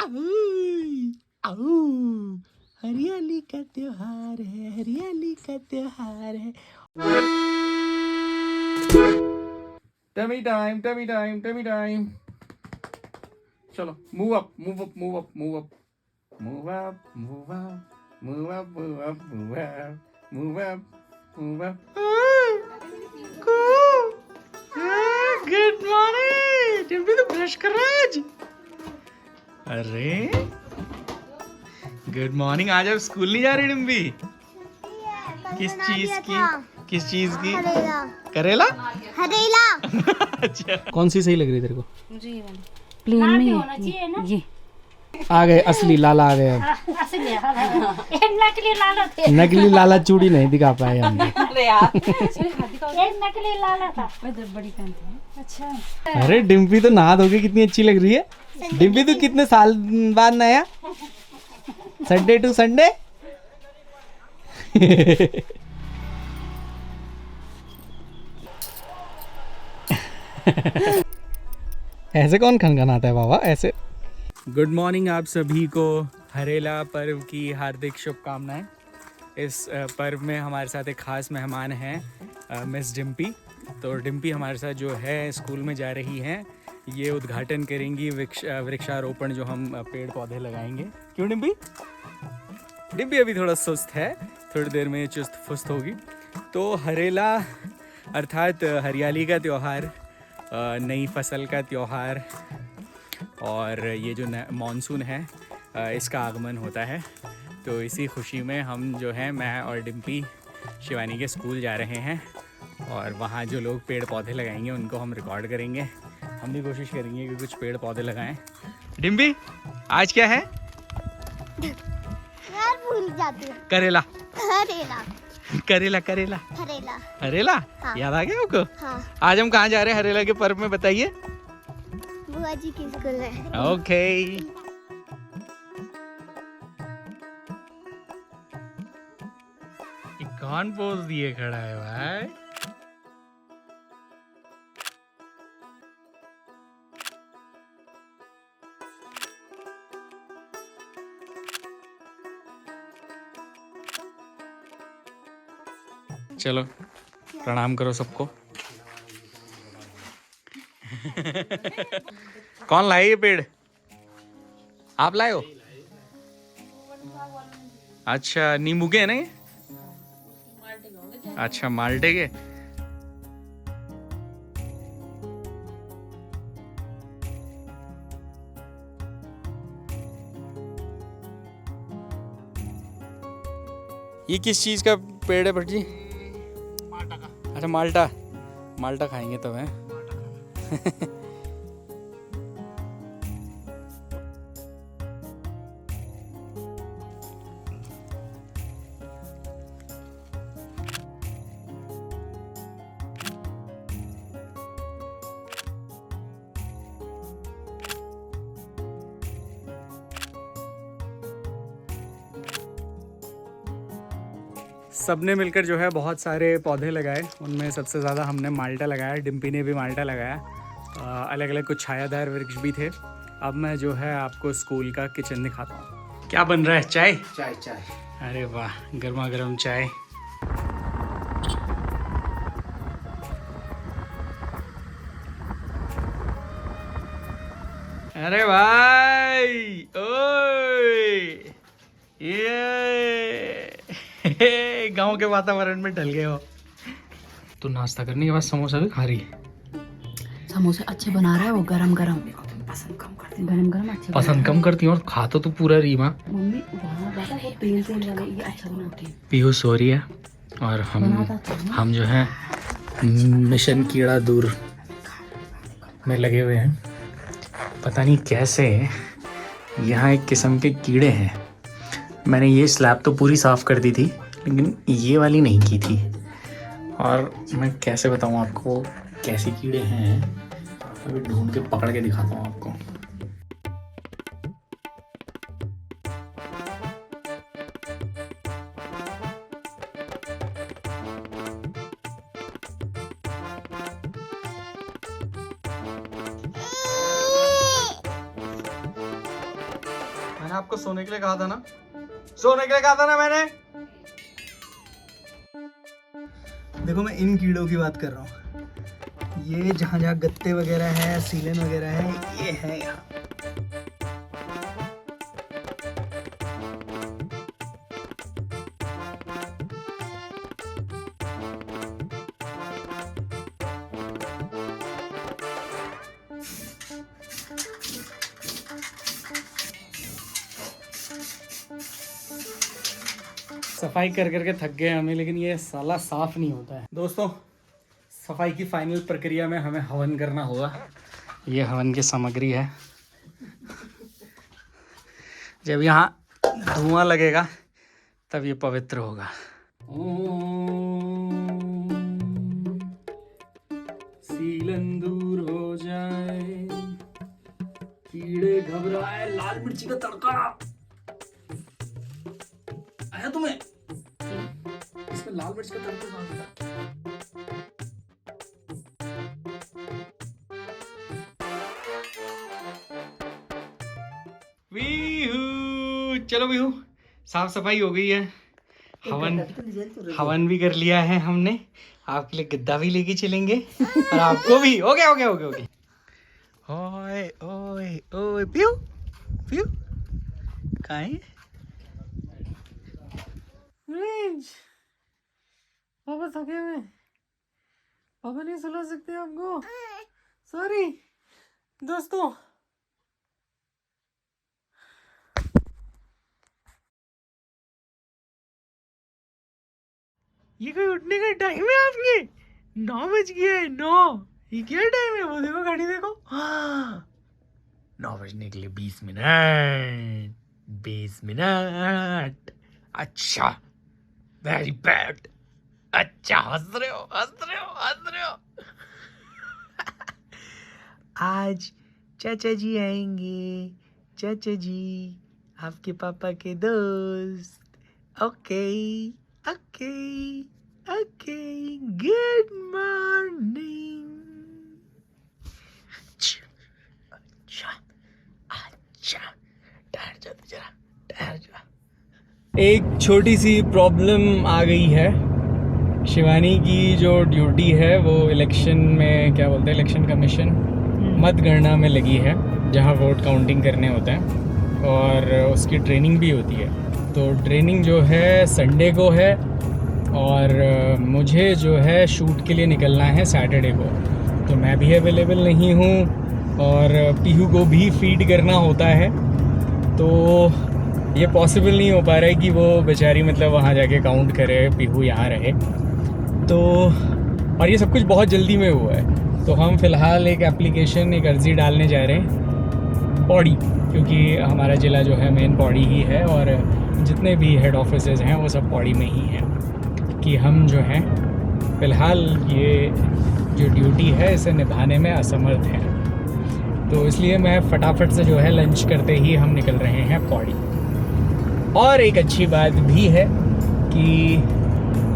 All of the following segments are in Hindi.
आऊ, हरियाली का त्योहार है, हरियाली का त्योहार है। Tummy time, tummy time, tummy time. चलो move up, move up, move up, move up, move up, move up, move up, move up, move up, move up, move up. Good morning Dimpy, तो ब्रश कर रहा है आज। अरे गुड मॉर्निंग। आज आप स्कूल नहीं जा रही डिम्पी? किस चीज की? किस चीज की? करेला, हरेला। अच्छा, कौन सी सही लग रही है तेरे को? मुझे ये वाली प्लेन में होना चाहिए ना। ये आ गए असली लाला, आ गए अब। असली नकली लाला थे। नकली लाला चूड़ी नहीं दिखा पाए हम। अरे यार, एक नकली लाला था। बड़ी पहनते हैं। अच्छा, अरे डिम्पी तो नहा धो के कितनी अच्छी लग रही है। डिम्पी तो कितने साल बाद नहाया? Sunday to Sunday. ऐसे कौन खनखनाता है बाबा ऐसे? गुड मॉर्निंग आप सभी को। हरेला पर्व की हार्दिक शुभकामनाएं। इस पर्व में हमारे साथ एक ख़ास मेहमान हैं, मिस डिम्पी। तो डिम्पी हमारे साथ जो है स्कूल में जा रही हैं। ये उद्घाटन करेंगी वृक्षारोपण, जो हम पेड़ पौधे लगाएंगे। क्यों डिम्पी? डिम्पी अभी थोड़ा सुस्त है, थोड़ी देर में चुस्त फुस्त होगी। तो हरेला अर्थात हरियाली का त्यौहार, नई फसल का त्यौहार, और ये जो मानसून है इसका आगमन होता है। तो इसी खुशी में हम जो है, मैं और डिम्पी शिवानी के स्कूल जा रहे हैं, और वहाँ जो लोग पेड़ पौधे लगाएंगे उनको हम रिकॉर्ड करेंगे। हम भी कोशिश करेंगे कि कुछ पेड़ पौधे लगाएं। डिम्पी आज क्या है? यार भूल जाती हूँ। करेला, हरेला, करेला, करेला, हरेला। हरेला। हाँ। याद आ गया आपको? हाँ, आज हम कहाँ जा रहे हैं हरेला के पर्व में, बताइए। बुआ जी की स्कूल में। ओके। कौन पोज दिए खड़ा है भाई? चलो प्रणाम करो सबको। कौन लाए ये पेड़? आप लाए हो? अच्छा, नींबू के है ना ये? अच्छा, माल्टे के। ये किस चीज का पेड़ है भट्ट जी? माल्टा का। अच्छा, माल्टा, माल्टा खाएंगे तब है। सबने मिलकर जो है बहुत सारे पौधे लगाए। उनमें सबसे ज़्यादा हमने माल्टा लगाया, डिम्पी ने भी माल्टा लगाया। अलग अलग कुछ छायादार वृक्ष भी थे। अब मैं जो है आपको स्कूल का किचन दिखाता हूँ। क्या बन रहा है? चाय? चाय चाय। अरे वाह, गर्मा गर्म चाय। अरे भाई, ओए, ये गांव के वातावरण में ढल गए हो। तो नाश्ता करने के बाद समोसा भी खा रही है। समोसे अच्छे बना रहा है वो, गरम गरम। पसंद कम करती, गरम गरम अच्छे पसंद कम करती हूँ और खा तो तू पूरा रही माँ। मम्मी वहाँ ज्यादा वो तेल तेल वाले ये अच्छा बनाती है। पीहू सो रही है और हम जो है मिशन कीड़ा दूर में लगे हुए हैं। पता नहीं कैसे यहाँ एक किस्म के कीड़े हैं। मैंने ये स्लैब तो पूरी साफ़ कर दी थी, लेकिन ये वाली नहीं की थी। और मैं कैसे बताऊँ आपको कैसे कीड़े हैं, अभी ढूंढ के पकड़ के दिखाता हूँ आपको। मैंने आपको सोने के लिए कहा था ना, सोने के लिए कहा था ना मैंने। देखो मैं इन कीड़ों की बात कर रहा हूँ। ये जहाँ जहाँ गत्ते वगैरह है, सीलन वगैरह है, ये है यहाँ। सफाई कर करके थक गए हमें, लेकिन ये साला साफ नहीं होता है। दोस्तों सफाई की फाइनल प्रक्रिया में हमें हवन करना होगा। ये हवन की सामग्री है। जब यहाँ धुआं लगेगा तब ये पवित्र होगा। सीलन दूर हो जाए, कीड़े घबराए, लाल मिर्ची का तड़का आया तुम्हें? इसमें लाल मिर्च का तड़का। चलो बिहू, साफ सफाई हो गई है। हवन भी कर लिया है हमने। आपके लिए गद्दा भी लेके चलेंगे और आपको भी। Okay okay okay okay. ओए ओए ओए पियो पियो कहाँ है? पापा थके हुए, पापा नहीं सुला सकते आपको, सॉरी। दोस्तों ये कोई उठने का टाइम है आपके? 9 बज गया है। 9 ये क्या टाइम है? वो देखो घड़ी देखो, 9 बजने के लिए 20 मिनट। 20 मिनट। अच्छा वेरी बैड। अच्छा हंस रहे हो हंस रहे हो हंस रहे हो। आज चाचा जी आएंगे, चाचा जी आपके पापा के दोस्त। Okay okay okay good morning. अच्छा अच्छा ठहर जा जरा, ठहर जा। एक छोटी सी प्रॉब्लम आ गई है। शिवानी की जो ड्यूटी है वो इलेक्शन में, क्या बोलते हैं, इलेक्शन कमीशन मतगणना में लगी है, जहां वोट काउंटिंग करने होता है और उसकी ट्रेनिंग भी होती है। तो ट्रेनिंग जो है संडे को है और मुझे जो है शूट के लिए निकलना है सैटरडे को। तो मैं भी अवेलेबल नहीं हूँ और पीहू को भी फीड करना होता है। तो ये पॉसिबल नहीं हो पा रहा है कि वो बेचारी मतलब वहाँ जाके काउंट करे, पीहू यहाँ रहे। तो और ये सब कुछ बहुत जल्दी में हुआ है। तो हम फ़िलहाल एक एप्लीकेशन, एक अर्ज़ी डालने जा रहे हैं पौड़ी, क्योंकि हमारा ज़िला जो है मेन पौड़ी ही है और जितने भी हेड ऑफिसेज हैं वो सब पौड़ी में ही हैं। कि हम जो हैं फ़िलहाल ये जो ड्यूटी है इसे निभाने में असमर्थ हैं। तो इसलिए मैं फटाफट से जो है लंच करते ही हम निकल रहे हैं पौड़ी। और एक अच्छी बात भी है कि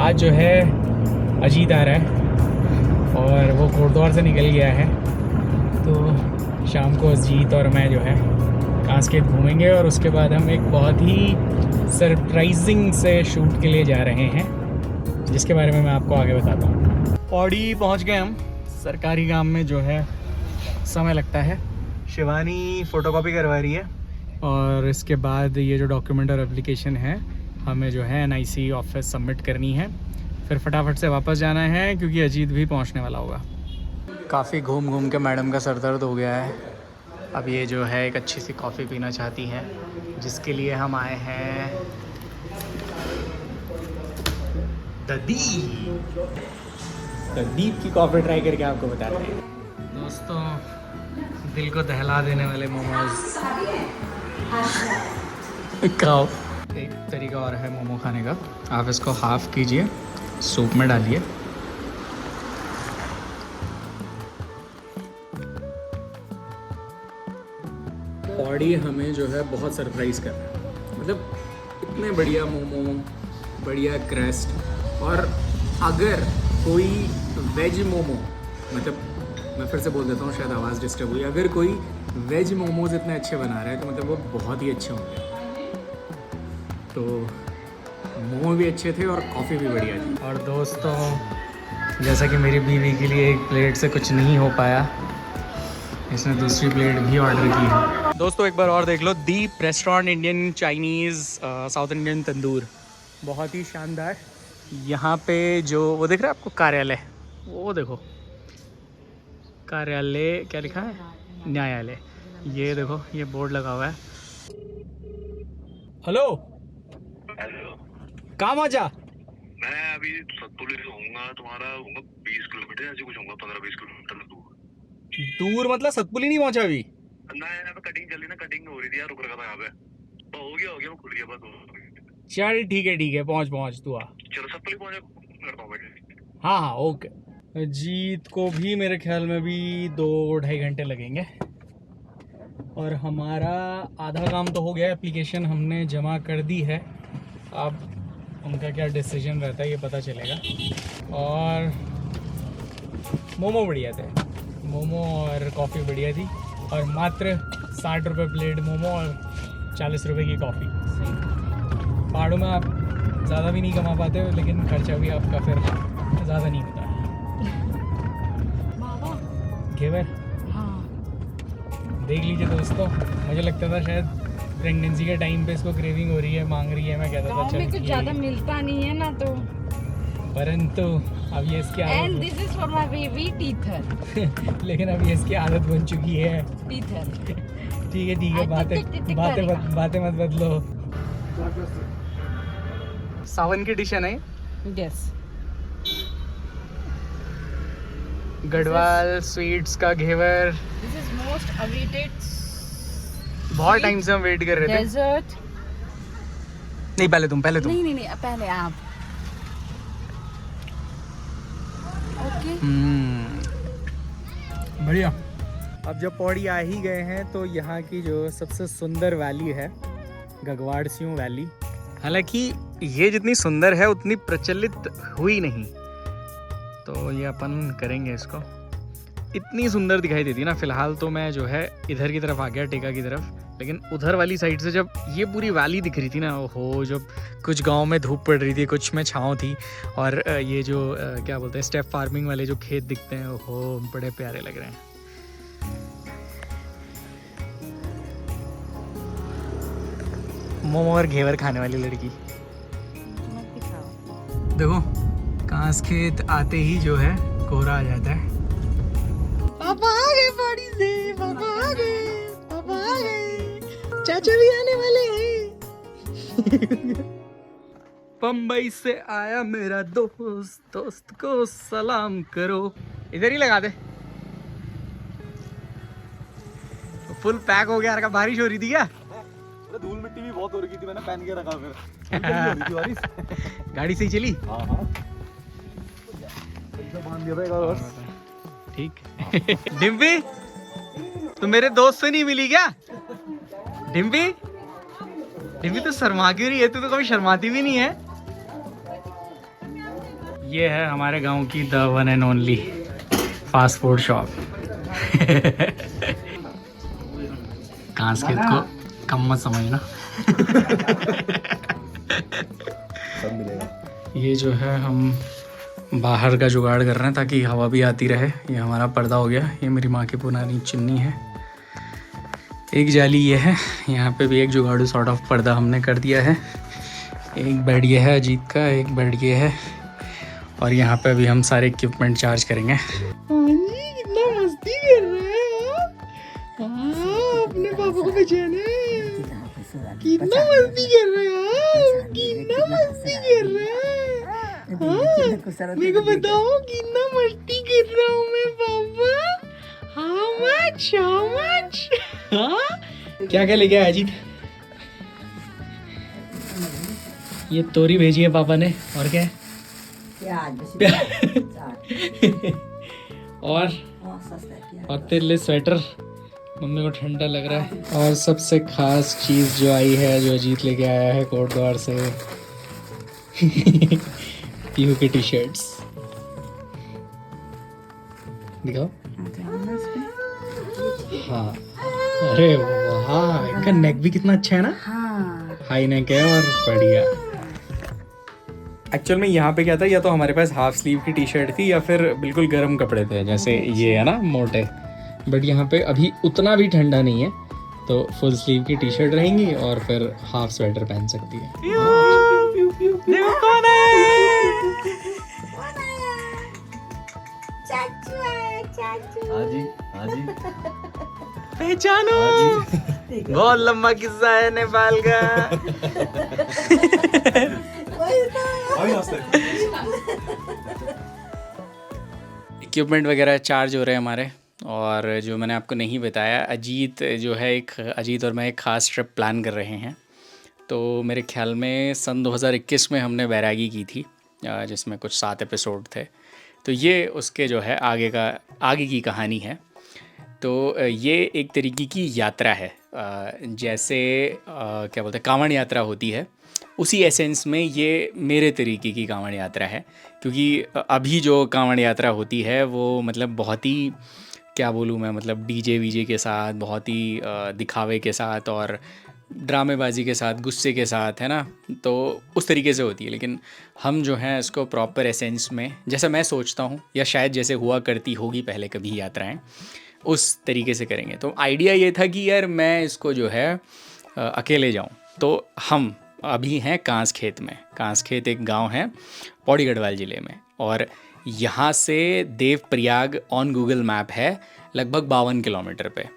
आज जो है अजीत आ रहा है और वो कोटद्वार से निकल गया है। तो शाम को अजीत और मैं जो है कांस्केत घूमेंगे और उसके बाद हम एक बहुत ही सरप्राइजिंग से शूट के लिए जा रहे हैं, जिसके बारे में मैं आपको आगे बताता हूँ। पौड़ी पहुँच गए हम। सरकारी काम में जो है समय लगता है। शिवानी फ़ोटोकॉपी करवा रही है और इसके बाद ये जो डॉक्यूमेंट और एप्लीकेशन है हमें जो है NIC ऑफिस सबमिट करनी है। फिर फटाफट से वापस जाना है क्योंकि अजीत भी पहुंचने वाला होगा। काफ़ी घूम घूम के मैडम का सर दर्द हो गया है। अब ये जो है एक अच्छी सी कॉफ़ी पीना चाहती हैं, जिसके लिए हम आए हैं दीप की कॉफ़ी ट्राई करके आपको बताते हैं। दोस्तों दिल को दहला देने वाले मोमोज खाओ। एक तरीका और है मोमो खाने का। आप इसको हाफ़ कीजिए, सूप में डालिए, पौड़ी हमें जो है बहुत सरप्राइज़ कर रहा है। मतलब इतने बढ़िया मोमो, बढ़िया क्रस्ट। और अगर कोई वेज मोमो, मतलब मैं फिर से बोल देता हूँ, शायद आवाज़ डिस्टर्ब हुई, अगर कोई वेज मोमोज इतने अच्छे बना रहे हैं तो मतलब वो बहुत ही अच्छे होंगे। तो मोमो भी अच्छे थे और कॉफ़ी भी बढ़िया थी। और दोस्तों जैसा कि मेरी बीवी के लिए एक प्लेट से कुछ नहीं हो पाया, इसने दूसरी प्लेट भी ऑर्डर की है। दोस्तों एक बार और देख लो, Deep restaurant Indian Chinese south Indian tandoor, बहुत ही शानदार। यहाँ पे जो वो दिख रहा है आपको कार्यालय, वो देखो कार्यालय क्या लिखा है, न्यायालय, ये देखो ये बोर्ड लगा हुआ है। हेलो हेलो, काम आ जा। मैं अभी सतपुली से होऊंगा, तुम्हारा होऊंगा 20 किलोमीटर ऐसे कुछ होऊंगा, 15-20 किलोमीटर दूर मतलब सतपुली नहीं पहुंचा अभी? ना यहाँ पे कटिंग चल रही ना, कटिंग हो रही थी यार, रुक रखा था यहाँ पे, तो हो गया वो खुल गया बस। चल ठीक है पहुंच तू आ। चलो सतपुली पहुंचे करता हूँ बैठे। हाँ ओके। जीत को भी मेरे ख्याल में भी 2-2.5 घंटे लगेंगे और हमारा आधा काम तो हो गया, एप्लीकेशन हमने जमा कर दी है। अब उनका क्या डिसीजन रहता है ये पता चलेगा। और मोमो बढ़िया थे, मोमो और कॉफ़ी बढ़िया थी, और मात्र 60 रुपये प्लेट मोमो और 40 रुपये की कॉफ़ी। पहाड़ों में आप ज़्यादा भी नहीं कमा पाते हो, लेकिन खर्चा भी आपका फिर ज़्यादा नहीं होता है। घेवर देख लीजिए दोस्तों, मुझे लगता था शायद प्रेगनेंसी के टाइम पे इसको क्रेविंग हो रही है, मांग रही है, मैं कहता था चल कुछ ज्यादा मिलता नहीं है ना, तो परंतु अब ये इसकी एंड आदत this is for my baby teether. लेकिन अब ये इसकी आदत बन चुकी है। टीथर ठीक है बातें मत बदलो। सावन की डिश है ना ये? यस, गढ़वाल स्वीट्स का घेवर, दिस इज मोस्ट अवेटेड बहुत टाइम से हम वेट कर रहे थे। डेजर्ट। नहीं पहले तुम नहीं पहले आप। ओके बढ़िया। अब जब पौड़ी आ ही गए हैं तो यहाँ की जो सबसे सुंदर वैली है गगवाड़ सिंह वैली, हालांकि ये जितनी सुंदर है उतनी प्रचलित हुई नहीं, तो ये अपन करेंगे इसको। इतनी सुंदर दिखाई देती ना, फिलहाल तो मैं जो है इधर की तरफ आ गया, टेका की तरफ, लेकिन उधर वाली साइड से जब ये पूरी वैली दिख रही थी ना, हो जब कुछ गांव में धूप पड़ रही थी, कुछ में छाँव थी, और ये जो क्या बोलते हैं स्टेप फार्मिंग वाले जो खेत दिखते हैं, हो बड़े प्यारे लग रहे हैं। मोमो और घेवर खाने वाली लड़की देखो, कांस खेत आते ही जो है कोहरा आ जाता है। पापा आ गए पहाड़ी से, पापा आ गए, चाचा भी आने वाले हैं। बम्बई से आया मेरा दोस्त को सलाम करो। इधर ही लगा दे। फुल पैक हो गया। का बारिश हो रही थी क्या? धूल मिट्टी भी बहुत हो रही थी, मैंने पहन के रखा फिर। गाड़ी सही चली? हाँ बांध दिया था एक और। ठीक। डिम्पी तू मेरे दोस्त से नहीं मिली क्या? डिम्पी तो शर्मा क्यों रही है? तू तो कभी शर्माती भी नहीं है। ये है हमारे गांव की the one and only fast food shop. कांस खेत को कम मत समझना। सब मिलेगा। ये जो है हम बाहर का जुगाड़ कर रहे हैं ताकि हवा भी आती रहे। ये हमारा पर्दा हो गया। ये मेरी माँ की पुरानी चुन्नी है। एक जाली ये है, यहाँ पे भी एक जुगाड़ू सॉर्ट ऑफ पर्दा हमने कर दिया है। एक बेड ये है अजीत का, एक बेड ये है, और यहाँ पे भी हम सारे इक्विपमेंट चार्ज करेंगे। कितना मस्ती कर रहे हैं अपने पापा को बचाने। कितना मस्ती कर रहे हैं, कितना मस्ती कर रहे हैं। मेरे को बताओ कितना मस्ती कर रहा हूँ मैं पापा। How much? हाँ क्या क्या लेके आया अजीत? ये तोरी भेजी है पापा ने, और क्या है? और तेरे लिए स्वेटर, मम्मी को ठंडा लग रहा है। और सबसे खास चीज जो आई है, जो अजीत लेके आया है कोटद्वार से, पीहू की टी शर्ट्स। दिखाओ। हाँ अरे वाह, इनका नेक भी कितना अच्छा है ना। हाँ हाई नेक है और बढ़िया। एक्चुअल में यहाँ पे क्या था, या तो हमारे पास हाफ स्लीव की टी शर्ट थी या फिर बिल्कुल गर्म कपड़े थे जैसे ये है ना मोटे। बट यहाँ पे अभी उतना भी ठंडा नहीं है, तो फुल स्लीव की टी शर्ट रहेंगी और फिर हाफ स्वेटर पहन सकती है। देखो कौन है। चाचू है, चाचू। हाँ जी, हाँ जी। पहचानो, बहुत लंबा किस्सा है नेपाल का। अभी नाश्ते। इक्विपमेंट वगैरह चार्ज हो रहे हैं हमारे। और जो मैंने आपको नहीं बताया, अजीत जो है अजीत और मैं एक ख़ास ट्रिप प्लान कर रहे हैं। तो मेरे ख्याल में सन 2021 में हमने बैरागी की थी, जिसमें कुछ 7 एपिसोड थे। तो ये उसके जो है आगे की कहानी है। तो ये एक तरीके की यात्रा है, जैसे क्या बोलते हैं कांवड़ यात्रा होती है, उसी एसेंस में ये मेरे तरीके की कांवड़ यात्रा है। क्योंकि अभी जो कांवड़ यात्रा होती है वो मतलब बहुत ही, क्या बोलूँ मैं, मतलब डीजे वीजे के साथ, बहुत ही दिखावे के साथ और ड्रामेबाजी के साथ, गुस्से के साथ, है ना। तो उस तरीके से होती है। लेकिन हम जो हैं इसको प्रॉपर एसेंस में, जैसा मैं सोचता हूँ या शायद जैसे हुआ करती होगी पहले कभी यात्राएं, उस तरीके से करेंगे। तो आइडिया ये था कि यार मैं इसको जो है अकेले जाऊँ। तो हम अभी हैं कांस खेत में। कांस खेत एक गांव है पौड़ी गढ़वाल ज़िले में, और यहाँ से देवप्रयाग ऑन गूगल मैप है लगभग 52 किलोमीटर पे।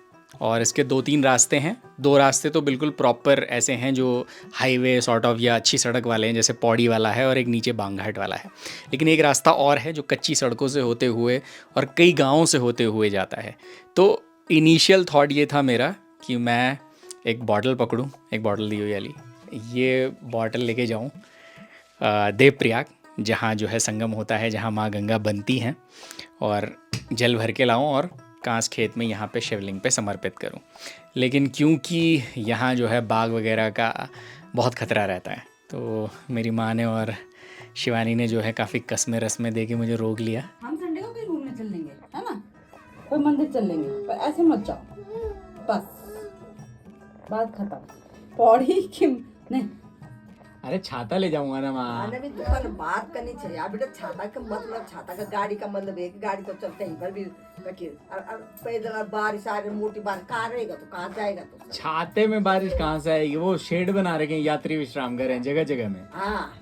और इसके 2-3 रास्ते हैं। 2 रास्ते तो बिल्कुल प्रॉपर ऐसे हैं जो हाईवे सॉर्ट ऑफ या अच्छी सड़क वाले हैं, जैसे पौड़ी वाला है और एक नीचे बांघाट वाला है। लेकिन एक रास्ता और है जो कच्ची सड़कों से होते हुए और कई गाँवों से होते हुए जाता है। तो इनिशियल थॉट ये था मेरा कि मैं एक बॉटल पकड़ूँ, एक बॉटल दी हुई वाली, ये बॉटल लेके जाऊँ देवप्रयाग, जहाँ जो है संगम होता है, जहाँ माँ गंगा बनती हैं, और जल भर के लाऊं और कांस खेत में यहाँ पे शिवलिंग पे समर्पित करूं। लेकिन क्योंकि यहाँ जो है बाघ वगैरह का बहुत खतरा रहता है, तो मेरी माँ ने और शिवानी ने जो है काफ़ी कस्में रस्में दे के मुझे रोक लिया। हम संडे को कहीं घूमने चल लेंगे, है ना, कोई मंदिर चल लेंगे, पर ऐसे मत जाओ, बस बात खत्म। पौड़ी की नहीं, अरे छाता ले जाऊंगा ना माँ। आने भी दुकान बात करनी चाहिए। अब बेटा छाता का मतलब, छाता का गाड़ी का मतलब है कि गाड़ी तो चलते ही पर भी रखिए। और पैदल बारिश आ रही, मोटी बारिश कहाँ रहेगा तो कहाँ जाएगा तो। छाते में बारिश कहाँ से आएगी, वो शेड बना रखे हैं, यात्री विश्राम घर हैं जगह जगह में। हाँ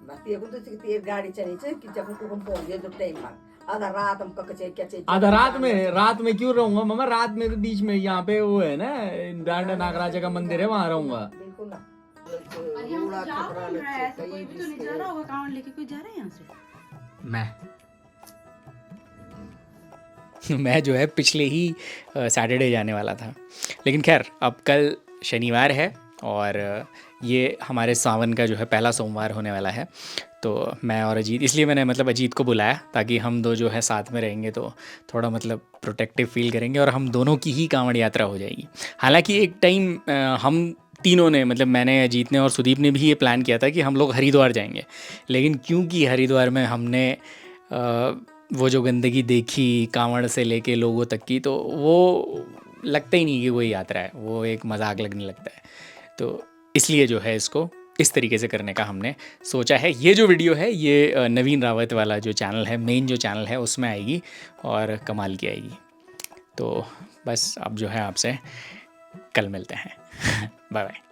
बस ये तो तेज गाड़ी चली चाहिए कि जब हम पहुंच गए जो टाइम पर। आधा रात हम कक चाहिए क्या चाहिए, आधा रात में क्यों रहूंगा मामा, रात में तो बीच में यहाँ पे वो है ना डांडा नागराजा का मंदिर है, वहाँ रहूंगा। बिल्कुल ना। मैं जो है पिछले ही सैटरडे जाने वाला था। लेकिन खैर अब कल शनिवार है और ये हमारे सावन का जो है पहला सोमवार होने वाला है। तो मैं और अजीत, इसलिए मैंने मतलब अजीत को बुलाया ताकि हम दो जो है साथ में रहेंगे तो थोड़ा मतलब प्रोटेक्टिव फील करेंगे और हम दोनों की ही कांवड़ यात्रा हो जाएगी। हालांकि एक टाइम हम तीनों ने, मतलब मैंने, अजीत ने और सुदीप ने भी ये प्लान किया था कि हम लोग हरिद्वार जाएंगे। लेकिन क्योंकि हरिद्वार में हमने वो जो गंदगी देखी कांवड़ से लेके लोगों तक की, तो वो लगता ही नहीं कि कोई यात्रा है, वो एक मजाक लगने लगता है। तो इसलिए जो है इसको इस तरीके से करने का हमने सोचा है। ये जो वीडियो है ये नवीन रावत वाला जो चैनल है, मेन जो चैनल है, उसमें आएगी और कमाल की आएगी। तो बस अब जो है आपसे कल मिलते हैं। Bye bye.